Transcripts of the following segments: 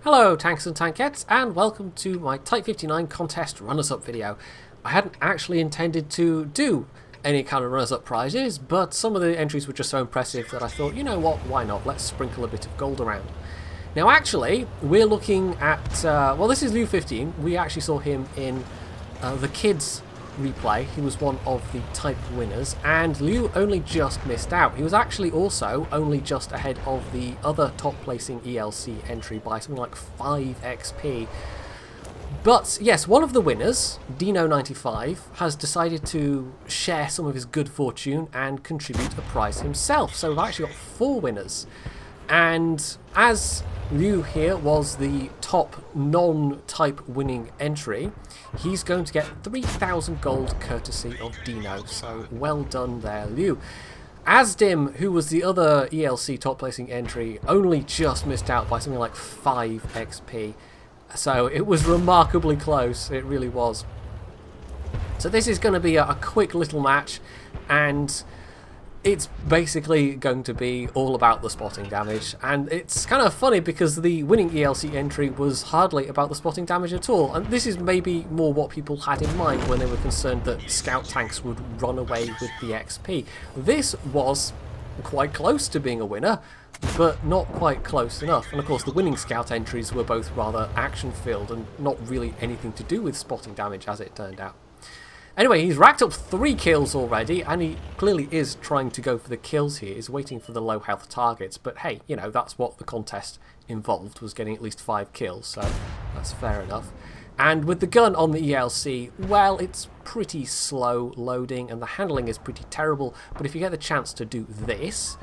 Hello tanks and tankettes, and welcome to my Type 59 contest runners-up video. I hadn't actually intended to do any kind of runners-up prizes, but some of the entries were just so impressive that I thought, you know what, why not, let's sprinkle a bit of gold around. Now actually, we're looking at, well this is Liu 15, we actually saw him in the kids replay. He was one of the type winners, and Liu only just missed out. He was actually also only just ahead of the other top placing ELC entry by something like 5 XP. But yes, one of the winners, Dino95, has decided to share some of his good fortune and contribute a prize himself. So we've actually got 4 winners. And as Liu here was the top non-type winning entry, he's going to get 3,000 gold courtesy of Dino, so well done there, Liu. Asdim, who was the other ELC top placing entry, only just missed out by something like 5 XP, so it was remarkably close, it really was. So this is going to be a quick little match, and it's basically going to be all about the spotting damage, and it's kind of funny because the winning ELC entry was hardly about the spotting damage at all, and this is maybe more what people had in mind when they were concerned that scout tanks would run away with the XP. This was quite close to being a winner, but not quite close enough, and of course the winning scout entries were both rather action-filled and not really anything to do with spotting damage as it turned out. Anyway, he's racked up 3 kills already, and he clearly is trying to go for the kills here. He's waiting for the low health targets, but hey, you know, that's what the contest involved, was getting at least 5 kills, so that's fair enough. And with the gun on the ELC, well, it's pretty slow loading, and the handling is pretty terrible, but if you get the chance to do this,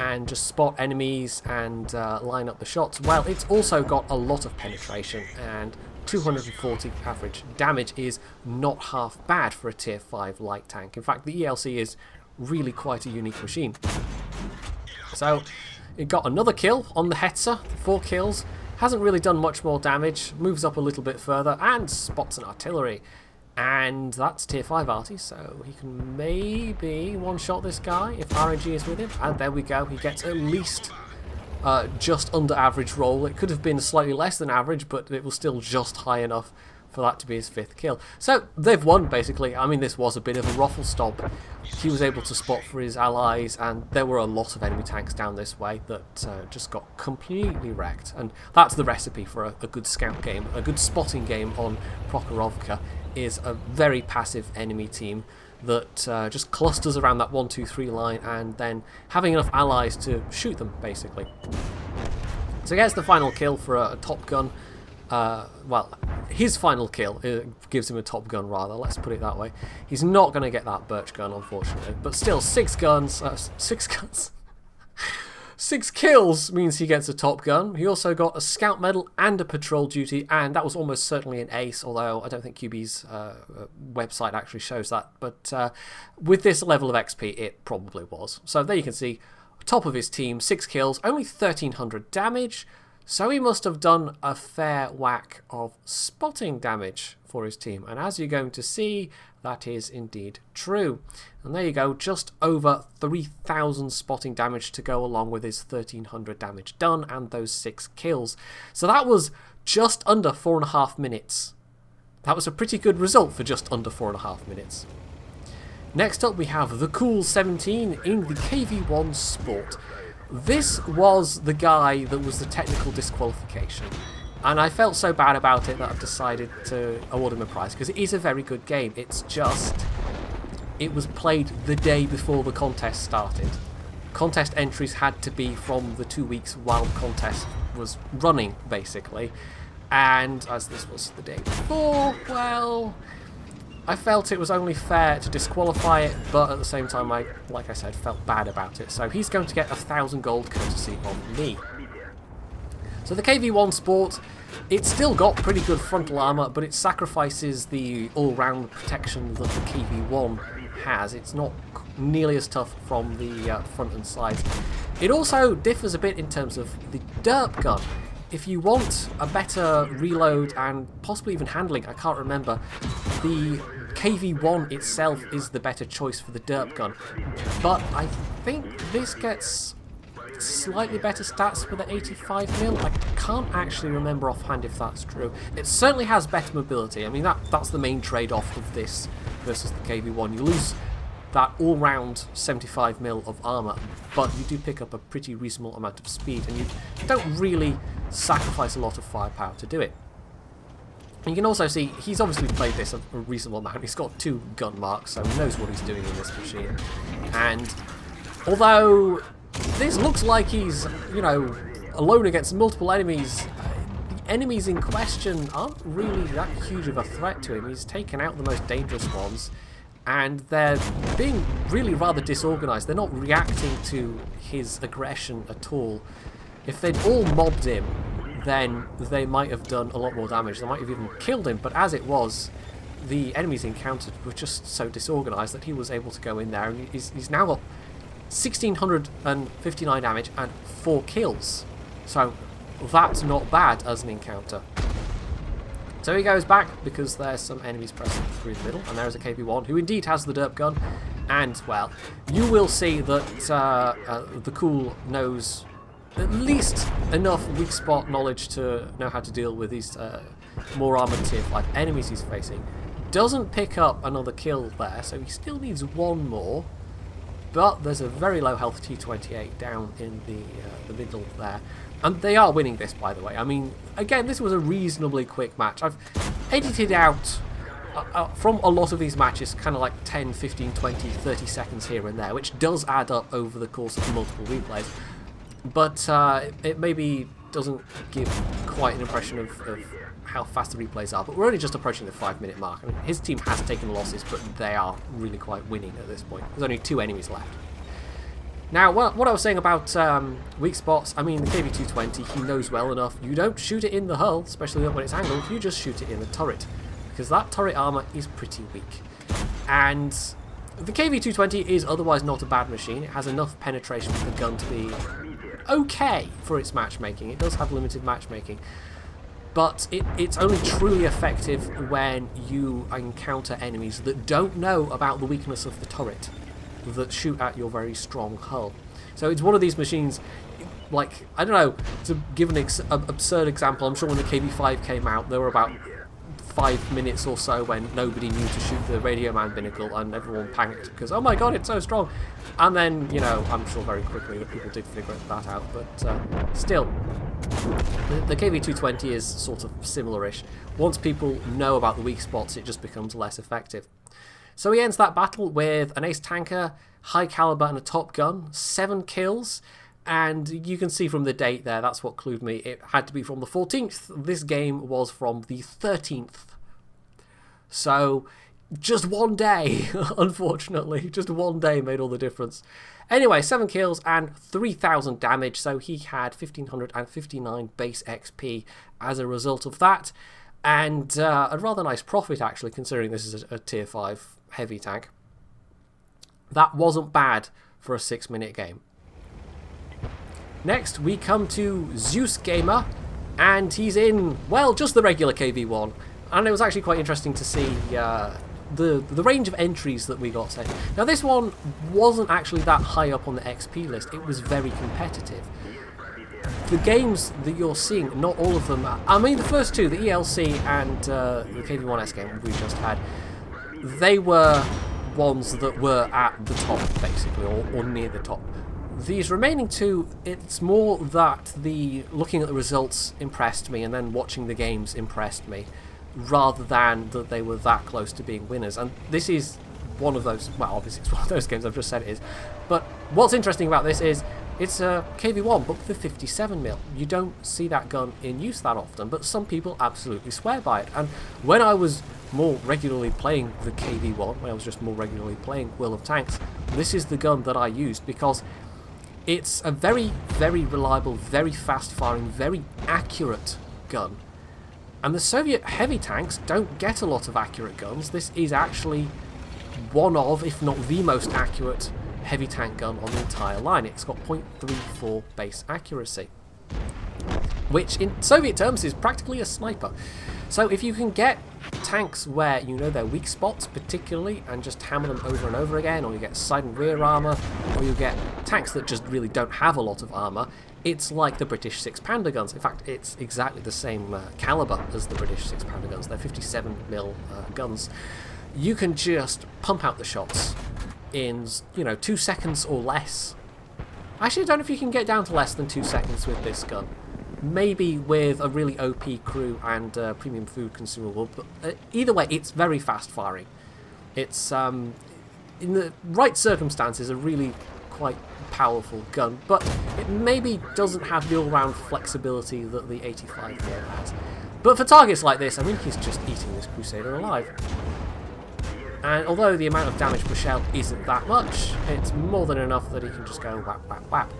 and just spot enemies and line up the shots, well, it's also got a lot of penetration, and 240 average damage is not half bad for a tier 5 light tank. In fact, the ELC is really quite a unique machine. So it got another kill on the Hetzer, 4 kills, hasn't really done much more damage, moves up a little bit further and spots an artillery. And that's tier 5 arty, so he can maybe one-shot this guy if RNG is with him. And there we go, he gets at least just under average roll. It could have been slightly less than average, but it was still just high enough for that to be his 5th kill. So they've won, basically. I mean, this was a bit of a ruffle stomp. He was able to spot for his allies, and there were a lot of enemy tanks down this way that just got completely wrecked. And that's the recipe for a good scout game. A good spotting game on Prokhorovka is a very passive enemy team that just clusters around that 1-2-3 line, and then having enough allies to shoot them, basically. So he gets the final kill for a Top Gun. Well, his final kill gives him a Top Gun, rather, let's put it that way. He's not going to get that Birch Gun, unfortunately, but still, 6 guns, 6 guns. 6 kills means he gets a Top Gun. He also got a Scout Medal and a Patrol Duty, and that was almost certainly an ace, although I don't think QB's website actually shows that. But with this level of XP, it probably was. So there you can see, top of his team, 6 kills, only 1,300 damage. So he must have done a fair whack of spotting damage for his team. And as you're going to see, that is indeed true. And there you go, just over 3,000 spotting damage to go along with his 1,300 damage done and those 6 kills. So that was just under 4.5 minutes. That was a pretty good result for just under 4.5 minutes. Next up we have the Cool 17 in the KV1 Sport. This was the guy that was the technical disqualification, and I felt so bad about it that I've decided to award him a prize, because it is a very good game. It's just, it was played the day before the contest started. Contest entries had to be from the 2 weeks while the contest was running, basically, and as this was the day before, well, I felt it was only fair to disqualify it, but at the same time, I, like I said, felt bad about it. So he's going to get 1,000 gold courtesy of me. So the KV1 Sport, it's still got pretty good frontal armour, but it sacrifices the all-round protection that the KV1 has. It's not nearly as tough from the front and sides. It also differs a bit in terms of the derp gun. If you want a better reload and possibly even handling, I can't remember, the KV1 itself is the better choice for the derp gun. But I think this gets slightly better stats for the 85mm. I can't actually remember offhand if that's true. It certainly has better mobility. I mean, that's the main trade-off of this versus the KV-1. You lose that all-round 75mm of armour, but you do pick up a pretty reasonable amount of speed, and you don't really sacrifice a lot of firepower to do it. And you can also see he's obviously played this a reasonable amount. He's got 2 gun marks, so he knows what he's doing in this machine. And although this looks like he's, you know, alone against multiple enemies, the enemies in question aren't really that huge of a threat to him. He's taken out the most dangerous ones, and they're being really rather disorganised. They're not reacting to his aggression at all. If they'd all mobbed him, then they might have done a lot more damage. They might have even killed him, but as it was, the enemies he encountered were just so disorganised that he was able to go in there, and he's now got 1,659 damage and 4 kills. So that's not bad as an encounter. So he goes back because there's some enemies pressing through the middle, and there's a KV-1 who indeed has the derp gun, and, well, you will see that the Cool knows at least enough weak spot knowledge to know how to deal with these more armoured tier 5 enemies he's facing. Doesn't pick up another kill there, so he still needs 1 more, but there's a very low health T28 down in the middle there. And they are winning this, by the way. I mean, again, this was a reasonably quick match. I've edited out from a lot of these matches kind of like 10, 15, 20, 30 seconds here and there, which does add up over the course of multiple replays. But it maybe doesn't give quite an impression of how fast the replays are. But we're only just approaching the 5-minute mark. I mean, his team has taken losses, but they are really quite winning at this point. There's only 2 enemies left. Now, what I was saying about weak spots, I mean, the KV-220, he knows well enough. You don't shoot it in the hull, especially when it's angled, you just shoot it in the turret, because that turret armour is pretty weak. And the KV-220 is otherwise not a bad machine. It has enough penetration for the gun to be okay for its matchmaking. It does have limited matchmaking, but it's only truly effective when you encounter enemies that don't know about the weakness of the turret, that shoot at your very strong hull. So it's one of these machines, like, I don't know, to give an absurd example, I'm sure when the KV-5 came out, there were about 5 minutes or so when nobody knew to shoot the Radio Man binnacle, and everyone panicked because, oh my god, it's so strong. And then, you know, I'm sure very quickly that people did figure that out, but still, the KV-220 is sort of similar-ish. Once people know about the weak spots, it just becomes less effective. So he ends that battle with an ace tanker, high caliber, and a top gun, 7 kills. And you can see from the date there, that's what clued me. It had to be from the 14th. This game was from the 13th. So just 1 day, unfortunately. Just 1 day made all the difference. Anyway, 7 kills and 3,000 damage. So he had 1,559 base XP as a result of that. And a rather nice profit, actually, considering this is a tier 5 heavy tank. That wasn't bad for a 6-minute game. Next, we come to Zeus Gamer, and he's in, well, just the regular KV-1. And it was actually quite interesting to see the range of entries that we got set. Now, this one wasn't actually that high up on the XP list. It was very competitive. The games that you're seeing, not all of them, I mean the first 2, the ELC and the KV-1S game we just had, they were ones that were at the top, basically, or near the top. These remaining 2, it's more that looking at the results impressed me, and then watching the games impressed me, rather than that they were that close to being winners. And this is one of those, well, obviously it's one of those games, I've just said it is. But what's interesting about this is, it's a KV-1, but with a 57mm. You don't see that gun in use that often, but some people absolutely swear by it. And when I was more regularly playing the KV-1, when I was just more regularly playing World of Tanks, this is the gun that I used, because it's a very, very reliable, very fast-firing, very accurate gun. And the Soviet heavy tanks don't get a lot of accurate guns. This is actually one of, if not the most accurate heavy tank gun on the entire line. It's got 0.34 base accuracy, which in Soviet terms is practically a sniper. So if you can get tanks where you know their weak spots particularly and just hammer them over and over again, or you get side and rear armour, or you get tanks that just really don't have a lot of armour, it's like the British 6-pounder guns. In fact, it's exactly the same calibre as the British 6-pounder guns. They're 57mm guns. You can just pump out the shots in, you know, 2 seconds or less. Actually, I don't know if you can get down to less than 2 seconds with this gun. Maybe with a really OP crew and premium food consumable, but either way, it's very fast firing. It's, in the right circumstances, a really quite powerful gun, but it maybe doesn't have the all-round flexibility that the 85 has. But for targets like this, I mean, he's just eating this Crusader alive. And although the amount of damage per shell isn't that much, it's more than enough that he can just go whap, whap, whap.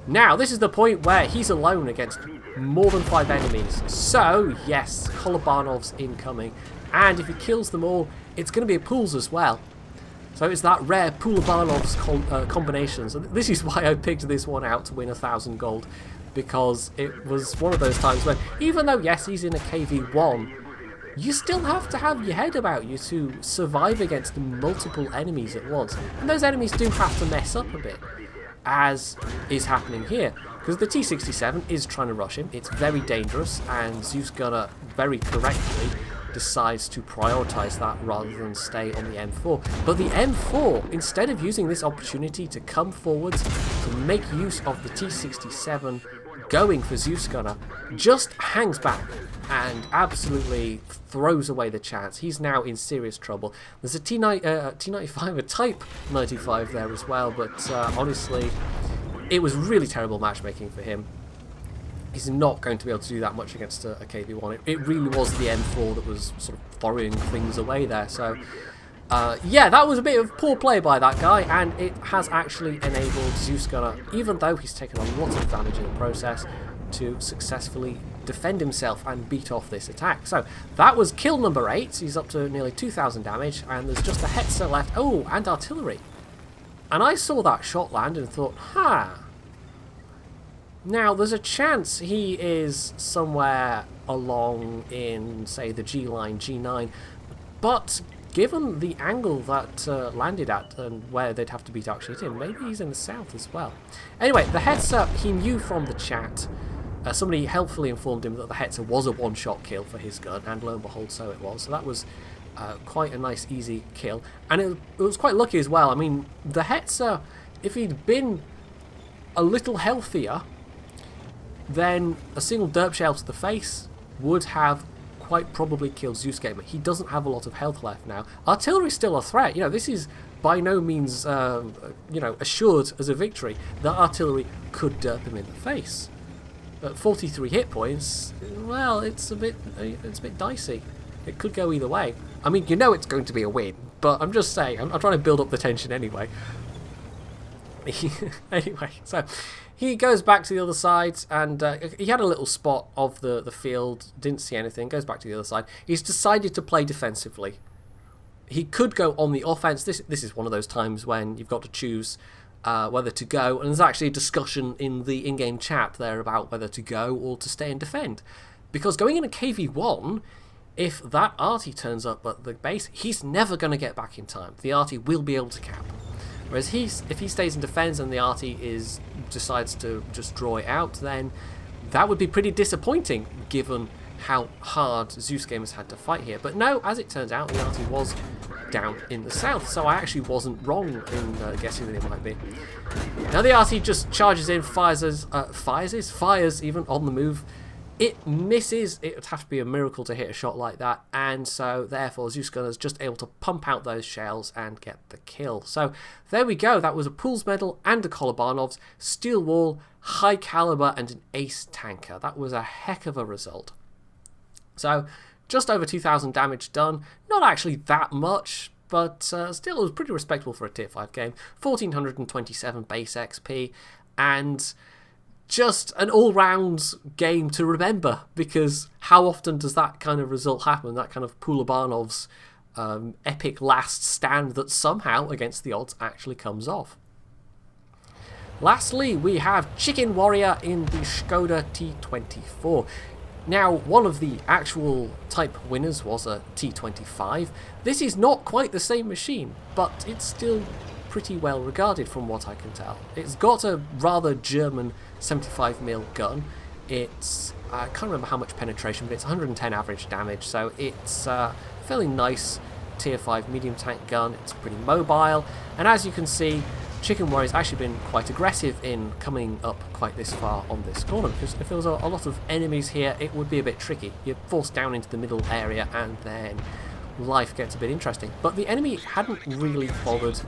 Now, this is the point where he's alone against more than 5 enemies. So, yes, Colobanov's incoming. And if he kills them all, it's going to be a pools as well. So it's that rare Colobanov's combination. So this is why I picked this one out to win 1,000 gold. Because it was one of those times when, even though, yes, he's in a KV1, you still have to have your head about you to survive against multiple enemies at once. And those enemies do have to mess up a bit, as is happening here. Because the T67 is trying to rush him, it's very dangerous, and Zeus Gunner very correctly decides to prioritise that rather than stay on the M4. But the M4, instead of using this opportunity to come forwards to make use of the T67 going for Zeus Gunner, just hangs back and absolutely throws away the chance. He's now in serious trouble. There's a T95, a Type 95 there as well, but honestly, it was really terrible matchmaking for him. He's not going to be able to do that much against a KV1. It really was the M4 that was sort of throwing things away there. So, yeah, that was a bit of poor play by that guy, and it has actually enabled Zeus Gunner, even though he's taken a lot of damage in the process, to successfully defend himself and beat off this attack. So, that was kill number 8. He's up to nearly 2,000 damage, and there's just a Hetzer left. Oh, and artillery. And I saw that shot land and thought, Now, there's a chance he is somewhere along in, say, the G line, G9, but given the angle that landed at and where they'd have to be to actually hit him, maybe he's in the south as well. Anyway, the Hetzer, he knew from the chat, somebody helpfully informed him that the Hetzer was a one-shot kill for his gun, and lo and behold, so it was. So that was quite a nice, easy kill. And it was quite lucky as well. I mean, the Hetzer, if he'd been a little healthier, then a single derp shell to the face would have quite probably killed Zeus Gamer. He doesn't have a lot of health left now. Artillery's still a threat. You know, this is by no means, you know, assured as a victory that artillery could derp him in the face. But 43 hit points, well, it's a bit dicey. It could go either way. I mean, you know it's going to be a win, but I'm just saying, I'm trying to build up the tension anyway. Anyway, so he goes back to the other side, and he had a little spot of the field, didn't see anything, goes back to the other side. He's decided to play defensively. He could go on the offense. This is one of those times when you've got to choose whether to go, and there's actually a discussion in the in-game chat there about whether to go or to stay and defend. Because going in a KV1, if that arty turns up at the base, he's never going to get back in time. The arty will be able to cap. Whereas if he stays in defense and the arty decides to just draw it out, then that would be pretty disappointing given how hard Zeus Gamers had to fight here. But no, as it turns out, the arty was down in the south, so I actually wasn't wrong in guessing that it might be. Now the arty just charges in, fires even on the move. It misses. It would have to be a miracle to hit a shot like that, and so therefore Zeus Gunner's just able to pump out those shells and get the kill. So there we go. That was a Pools medal and a Colobanov's, steel wall, high caliber, and an ace tanker. That was a heck of a result. So just over 2,000 damage done. Not actually that much, but still it was pretty respectable for a tier 5 game. 1,427 base XP, and just an all-round game to remember, because how often does that kind of result happen, that kind of Colobanov's epic last stand that somehow, against the odds, actually comes off. Lastly, we have Chicken Warrior in the Skoda T24. Now, one of the actual type winners was a T24. This is not quite the same machine, but it's still pretty well regarded from what I can tell. It's got a rather German 75mm gun. It's, I can't remember how much penetration, but it's 110 average damage, so it's a fairly nice tier 5 medium tank gun. It's pretty mobile, and as you can see, Chicken Warrior's actually been quite aggressive in coming up quite this far on this corner, because if there was a lot of enemies here, it would be a bit tricky. You're forced down into the middle area, and then life gets a bit interesting. But the enemy hadn't really bothered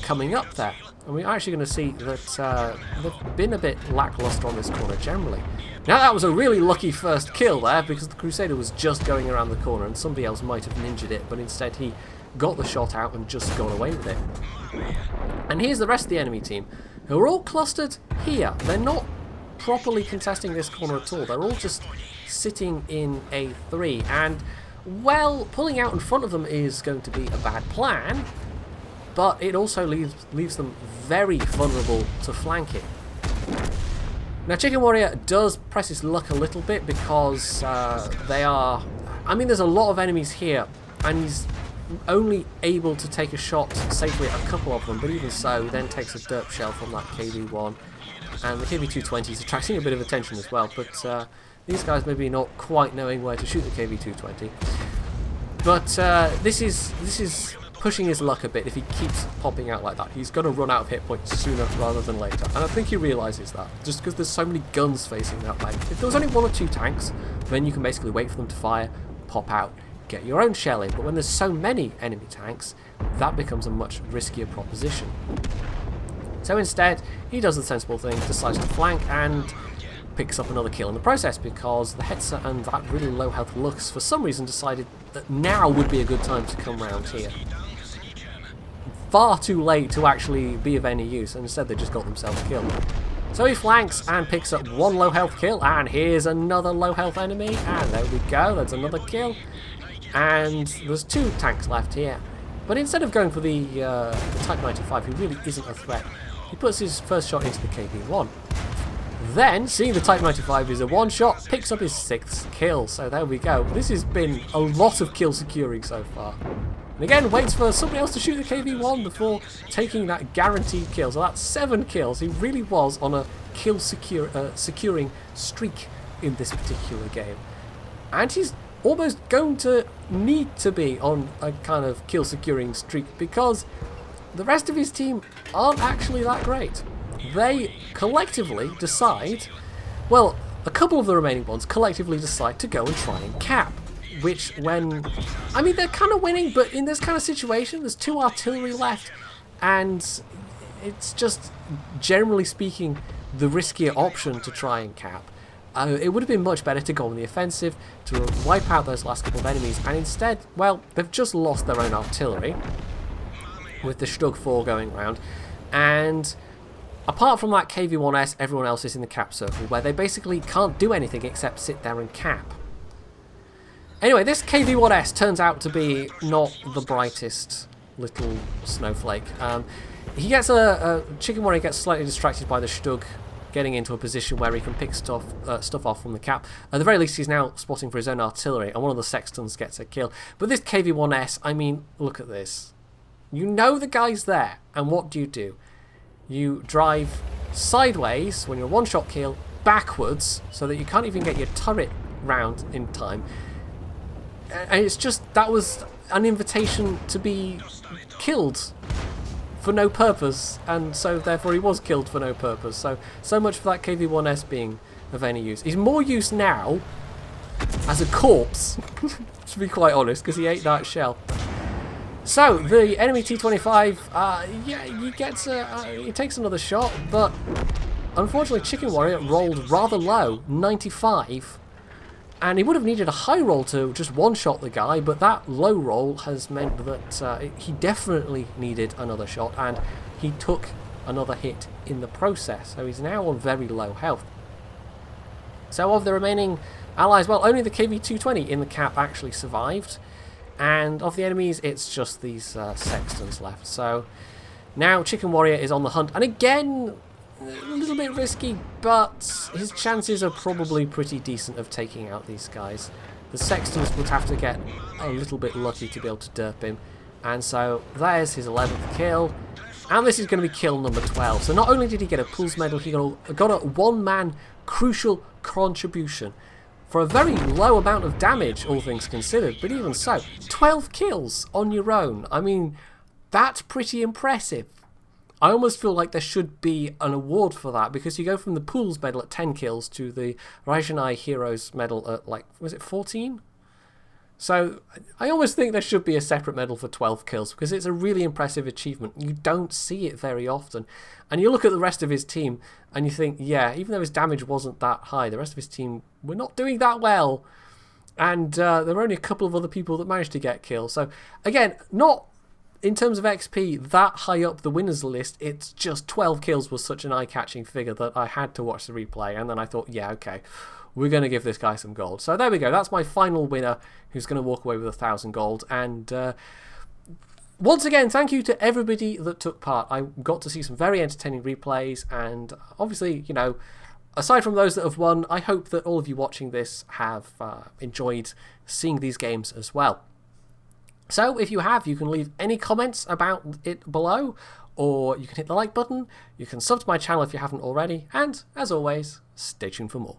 coming up there, and we're actually going to see that they've been a bit lackluster on this corner generally. Now that was a really lucky first kill there, because the Crusader was just going around the corner, and somebody else might have ninja'd it, but instead he got the shot out and just got away with it. And here's the rest of the enemy team, who are all clustered here. They're not properly contesting this corner at all. They're all just sitting in A3, and, well, pulling out in front of them is going to be a bad plan, but it also leaves them very vulnerable to flanking. Now, Chicken Warrior does press his luck a little bit, because they are... I mean, there's a lot of enemies here, and he's only able to take a shot safely at a couple of them, but even so, he then takes a derp shell from that KV-1, and the KV-220 is attracting a bit of attention as well, but these guys maybe not quite knowing where to shoot the KV-220. But this is pushing his luck a bit. If he keeps popping out like that, he's going to run out of hit points sooner rather than later, and I think he realises that, just because there's so many guns facing that way. If there was only 1 or 2 tanks, then you can basically wait for them to fire, pop out, get your own shell in, but when there's so many enemy tanks, that becomes a much riskier proposition. So instead, he does the sensible thing, decides to flank, and picks up another kill in the process, because the Hetzer and that really low health Lux for some reason decided that now would be a good time to come round here. Far too late to actually be of any use, and instead they just got themselves killed. So he flanks and picks up 1 low health kill, and here's another low health enemy, and there we go, there's another kill. And there's 2 tanks left here. But instead of going for the Type 95, who really isn't a threat, he puts his first shot into the KV-1. Then, seeing the Type 95 is a one-shot, picks up his 6th kill. So there we go. This has been a lot of kill securing so far. And again, waits for somebody else to shoot the KV-1 before taking that guaranteed kill. So that's 7 kills. He really was on a kill securing streak in this particular game. And he's almost going to need to be on a kind of kill securing streak, because the rest of his team aren't actually that great. They collectively decide, well, a couple of the remaining ones collectively decide to go and try and cap, which when, I mean, they're kind of winning, but in this kind of situation, there's 2 artillery left, and it's just, generally speaking, the riskier option to try and cap. It would have been much better to go on the offensive, to wipe out those last couple of enemies, and instead, well, they've just lost their own artillery, with the Stug 4 going round, and apart from that KV-1S, everyone else is in the cap circle, where they basically can't do anything except sit there and cap. Anyway, this KV-1S turns out to be not the brightest little snowflake. He gets Chicken Warrior gets slightly distracted by the Stug getting into a position where he can pick stuff off from the cap. At the very least, he's now spotting for his own artillery, and one of the Sextons gets a kill. But this KV-1S, I mean, look at this. You know the guy's there, and what do? You drive sideways when you're one-shot kill, backwards, so that you can't even get your turret round in time. And it's just, that was an invitation to be killed for no purpose, and so therefore he was killed for no purpose. So much for that KV-1S being of any use. He's more use now as a corpse, to be quite honest, because he ate that shell. So the enemy T25, yeah, he takes another shot, but unfortunately Chicken Warrior rolled rather low, 95. And he would have needed a high roll to just one-shot the guy, but that low roll has meant that he definitely needed another shot, and he took another hit in the process. So he's now on very low health. So of the remaining allies, well, only the KV-220 in the cap actually survived. And of the enemies, it's just these Sextons left. So now Chicken Warrior is on the hunt. And again, a little bit risky, but his chances are probably pretty decent of taking out these guys. The Sextons would have to get a little bit lucky to be able to derp him. And so there's his 11th kill. And this is going to be kill number 12. So not only did he get a Pulse Medal, he got a one-man crucial contribution for a very low amount of damage, all things considered. But even so, 12 kills on your own. I mean, that's pretty impressive. I almost feel like there should be an award for that, because you go from the Pools medal at 10 kills to the Rajanai Heroes medal at, like, was it 14? So I almost think there should be a separate medal for 12 kills, because it's a really impressive achievement. You don't see it very often. And you look at the rest of his team and you think, yeah, even though his damage wasn't that high, the rest of his team were not doing that well. And there were only a couple of other people that managed to get kills. So again, not in terms of XP that high up the winners list. It's just 12 kills was such an eye-catching figure that I had to watch the replay, and then I thought, yeah, okay, we're going to give this guy some gold. So there we go, that's my final winner, who's going to walk away with 1,000 gold. And once again, thank you to everybody that took part. I got to see some very entertaining replays, and obviously, you know, aside from those that have won, I hope that all of you watching this have enjoyed seeing these games as well. So if you have, you can leave any comments about it below, or you can hit the like button, you can sub to my channel if you haven't already, and as always, stay tuned for more.